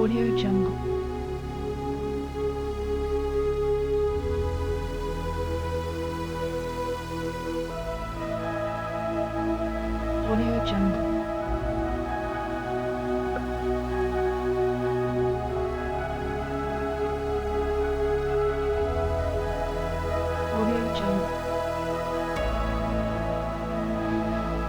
Audio Jungle. Audio Jungle. Audio Jungle.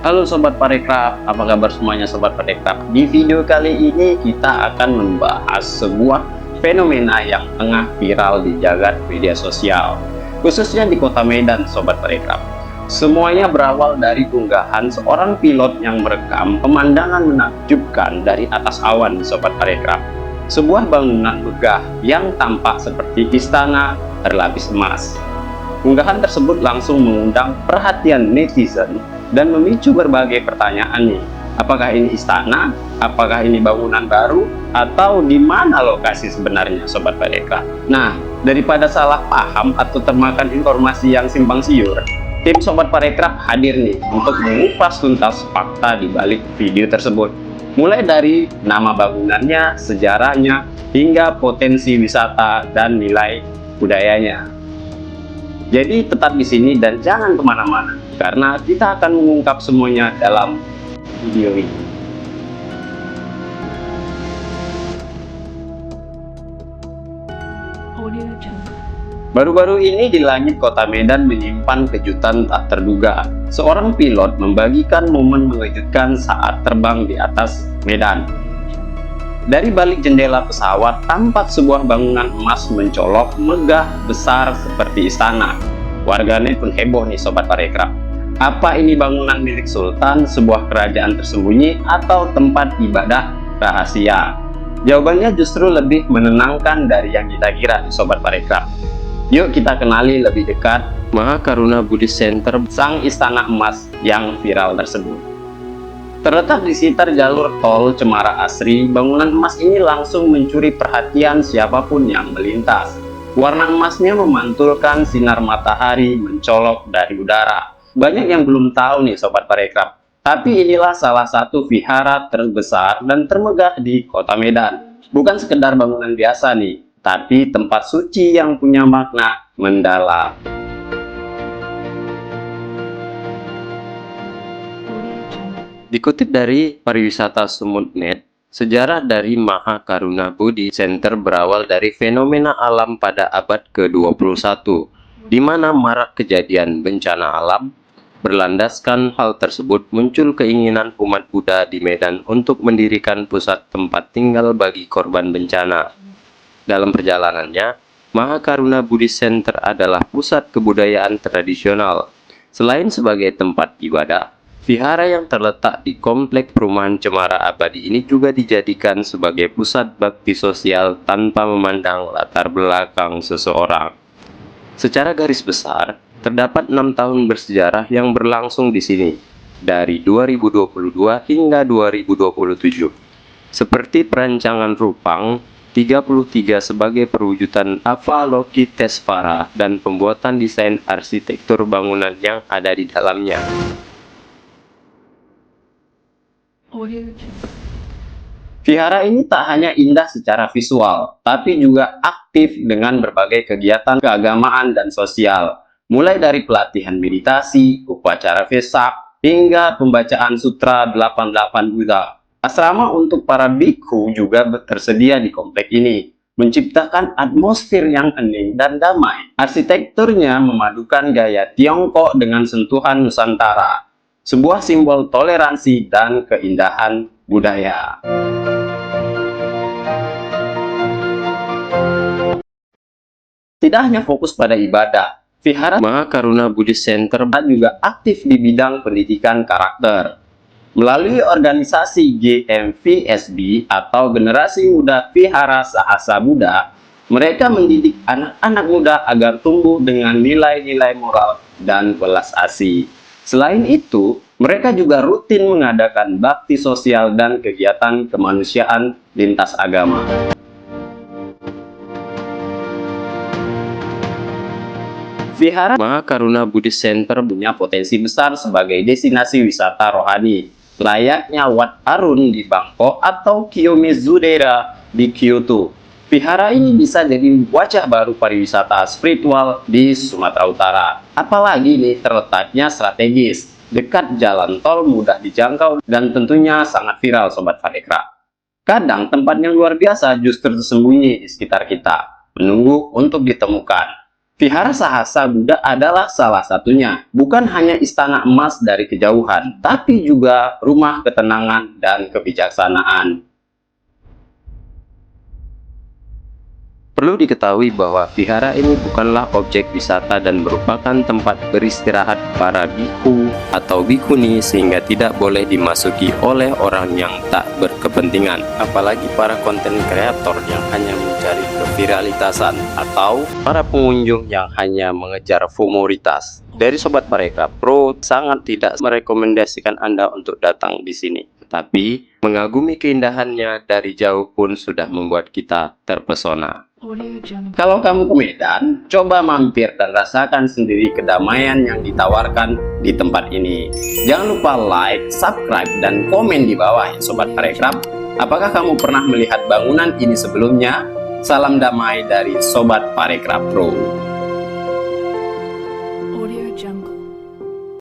Halo Sobat Parekraf, apa kabar semuanya Sobat Parekraf? Di video kali ini kita akan membahas sebuah fenomena yang tengah viral di jagat media sosial, khususnya di kota Medan Sobat Parekraf. Semuanya berawal dari unggahan seorang pilot yang merekam pemandangan menakjubkan dari atas awan Sobat Parekraf. Sebuah bangunan megah yang tampak seperti istana berlapis emas. Unggahan tersebut langsung mengundang perhatian netizen dan memicu berbagai pertanyaan nih. Apakah ini istana? Apakah ini bangunan baru? Atau di mana lokasi sebenarnya Sobat Parekraf? Nah, daripada salah paham atau termakan informasi yang simpang siur, tim Sobat Parekraf hadir nih untuk mengupas tuntas fakta di balik video tersebut. Mulai dari nama bangunannya, sejarahnya, hingga potensi wisata dan nilai budayanya. Jadi tetap di sini dan jangan kemana-mana, karena kita akan mengungkap semuanya dalam video ini. Audio Jungle. Baru-baru ini di langit kota Medan menyimpan kejutan tak terduga. Seorang pilot membagikan momen mengejutkan saat terbang di atas Medan. Dari balik jendela pesawat, tampak sebuah bangunan emas mencolok, megah, besar seperti istana. Warganet pun heboh nih Sobat Parekraf. Apa ini bangunan milik Sultan, sebuah kerajaan tersembunyi, atau tempat ibadah rahasia? Jawabannya justru lebih menenangkan dari yang kita kira nih Sobat Parekraf. Yuk kita kenali lebih dekat Mahakaruna Buddhist Center, sang istana emas yang viral tersebut. Terletak di sekitar jalur tol Cemara Asri, bangunan emas ini langsung mencuri perhatian siapapun yang melintas. Warna emasnya memantulkan sinar matahari mencolok dari udara. Banyak yang belum tahu nih Sobat Parekraf, tapi inilah salah satu vihara terbesar dan termegah di kota Medan. Bukan sekedar bangunan biasa nih, tapi tempat suci yang punya makna mendalam. Dikutip dari pariwisata Sumut.net, sejarah dari Mahakaruna Buddhist Center berawal dari fenomena alam pada abad ke-21, di mana marak kejadian bencana alam. Berlandaskan hal tersebut, muncul keinginan umat Buddha di Medan untuk mendirikan pusat tempat tinggal bagi korban bencana. Dalam perjalanannya, Mahakaruna Buddhist Center adalah pusat kebudayaan tradisional. Selain sebagai tempat ibadah, vihara yang terletak di komplek perumahan Cemara Abadi ini juga dijadikan sebagai pusat bakti sosial tanpa memandang latar belakang seseorang. Secara garis besar, terdapat 6 tahun bersejarah yang berlangsung di sini, dari 2022 hingga 2027. Seperti perancangan Rupang 33 sebagai perwujudan Avalokitesvara dan pembuatan desain arsitektur bangunan yang ada di dalamnya. Vihara ini tak hanya indah secara visual, tapi juga aktif dengan berbagai kegiatan keagamaan dan sosial. Mulai dari pelatihan meditasi, upacara Vesak, hingga pembacaan Sutra 88 Buddha. Asrama untuk para bhikkhu juga tersedia di komplek ini, menciptakan atmosfer yang hening dan damai. Arsitekturnya memadukan gaya Tiongkok dengan sentuhan Nusantara, sebuah simbol toleransi dan keindahan budaya. Tidak hanya fokus pada ibadah, Vihara Mahakaruna Buddhist Center juga aktif di bidang pendidikan karakter. Melalui organisasi GMVSB atau Generasi Muda Vihara Sahasa Buddha, mereka mendidik anak-anak muda agar tumbuh dengan nilai-nilai moral dan welas asih. Selain itu, mereka juga rutin mengadakan bakti sosial dan kegiatan kemanusiaan lintas agama. Vihara Mahakaruna Buddhist Center punya potensi besar sebagai destinasi wisata rohani. layaknya Wat Arun di Bangkok atau Kiyomizudera di Kyoto. Vihara ini bisa jadi wajah baru pariwisata spiritual di Sumatera Utara. Apalagi nih terletaknya strategis, dekat jalan tol, mudah dijangkau, dan tentunya sangat viral Sobat Parekraf. Kadang tempat yang luar biasa justru tersembunyi di sekitar kita, menunggu untuk ditemukan. Vihara Sahasa Buddha adalah salah satunya. Bukan hanya istana emas dari kejauhan, tapi juga rumah ketenangan dan kebijaksanaan. Perlu diketahui bahwa vihara ini bukanlah objek wisata dan merupakan tempat beristirahat para biku atau bikuni, sehingga tidak boleh dimasuki oleh orang yang tak berkepentingan, apalagi para konten kreator yang hanya mencari keviralitasan atau para pengunjung yang hanya mengejar FOMOritas. Dari Sobat Parekraf Pro sangat tidak merekomendasikan Anda untuk datang di sini, tetapi mengagumi keindahannya dari jauh pun sudah membuat kita terpesona. Audio Jungle. Kalau kamu ke Medan, coba mampir dan rasakan sendiri kedamaian yang ditawarkan di tempat ini. Jangan lupa like, subscribe, dan komen di bawah ya Sobat Parekraf. Apakah kamu pernah melihat bangunan ini sebelumnya? Salam damai dari Sobat Parekraf Pro.